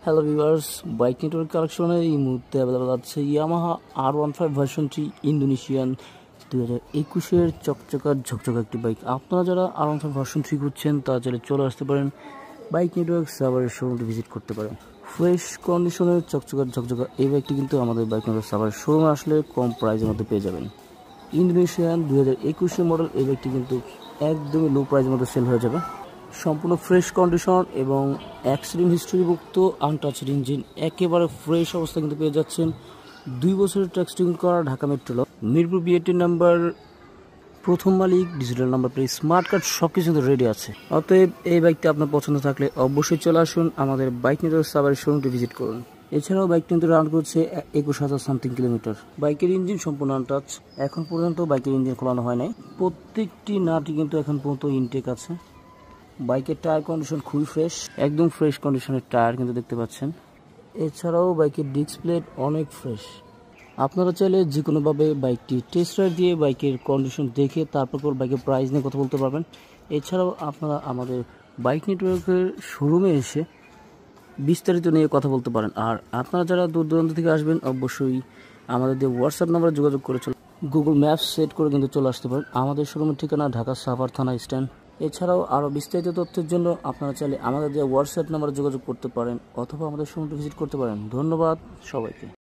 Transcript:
Hello viewers, bike network কালেকশনে এই মুহূর্তে অ্যাভেলেবল আছে ইয়ামাহা R15 ভার্সন 3 ইন্দোনেশিয়ান 2021-এর চকচকা ঝকঝকা একটি বাইক। আপনারা যারা R15 ভার্সন 3 খুঁজছেন তারা চাইলে চলে আসতে পারেন, বাইক নেটওয়ার্ক সাভারের শোরুমটি ভিজিট করতে পারেন। ফ্রেশ কন্ডিশনের চকচকা ঝকঝকা এই বাইকটি কিন্তু আমাদের বাইক নেটওয়ার্ক সাভারের শোরুমে আসলে কম প্রাইসের মধ্যে পেয়ে যাবেন। ইন্দোনেশিয়ান 2021-এর মডেল এই বাইকটি কিন্তু একদমই লো প্রাইসের মধ্যে সেল হয়ে যাবে। সম্পূর্ণ ফ্রেশ কন্ডিশন এবং অ্যাক্সিডেন্ট হিস্ট্রিভুক্ত আনটাচড ইঞ্জিন, একেবারে ফ্রেশ অবস্থা কিন্তু পেয়ে যাচ্ছেন। 2 বছরের ট্যাক্সটিং করা Dhaka metro, Mirpur BAT number, প্রথম মালিক, digital number plate, smart card সব কিছু কিন্তু রেডি আছে। অতএব এই বাইকটা আপনার পছন্দ থাকলে অবশ্যই চলে আসুন, আমাদের বাইক নেটওয়ার্ক সাভারের শোরুমটি ভিজিট করুন। এছাড়াও বাইক কিন্তু রান করছে 21,000 সামথিং কিলোমিটার। বাইকের ইঞ্জিন সম্পূর্ণ আনটাচ, এখন পর্যন্ত বাইকের ইঞ্জিন খোলানো হয় নাই। প্রত্যেকটি নাটই কিন্তু এখন পর্যন্ত ইনটেক আছে। বাইকের টায়ার কন্ডিশন খুবই ফ্রেশ, একদম ফ্রেশ কন্ডিশনের টায়ার কিন্তু দেখতে পাচ্ছেন। এছাড়াও বাইকের ডিস্ক প্লেট অনেক ফ্রেশ। আপনারা চাইলে যে কোনোভাবে বাইকটি টেস্ট রাইড দিয়ে বাইকের কন্ডিশন দেখে তারপর বাইকের প্রাইস নিয়ে কথা বলতে পারবেন। এছাড়াও আপনারা আমাদের বাইক নেটওয়ার্কের শোরুমে এসে বিস্তারিত নিয়ে কথা বলতে পারেন। আর আপনারা যারা দূর দূরান্ত থেকে আসবেন অবশ্যই আমাদের দিয়ে হোয়াটসঅ্যাপ নাম্বারে যোগাযোগ করে গুগল ম্যাপস সেট করে কিন্তু চলে আসতে পারেন। আমাদের শোরুমের ঠিকানা ঢাকা সাভার থানা স্ট্যান্ড। এছাড়াও আরও বিস্তারিত তথ্যের জন্য আপনারা চাইলে আমাদের দিয়ে হোয়াটসঅ্যাপ নাম্বারে যোগাযোগ করতে পারেন অথবা আমাদের শোরুমটি ভিজিট করতে পারেন। ধন্যবাদ সবাইকে।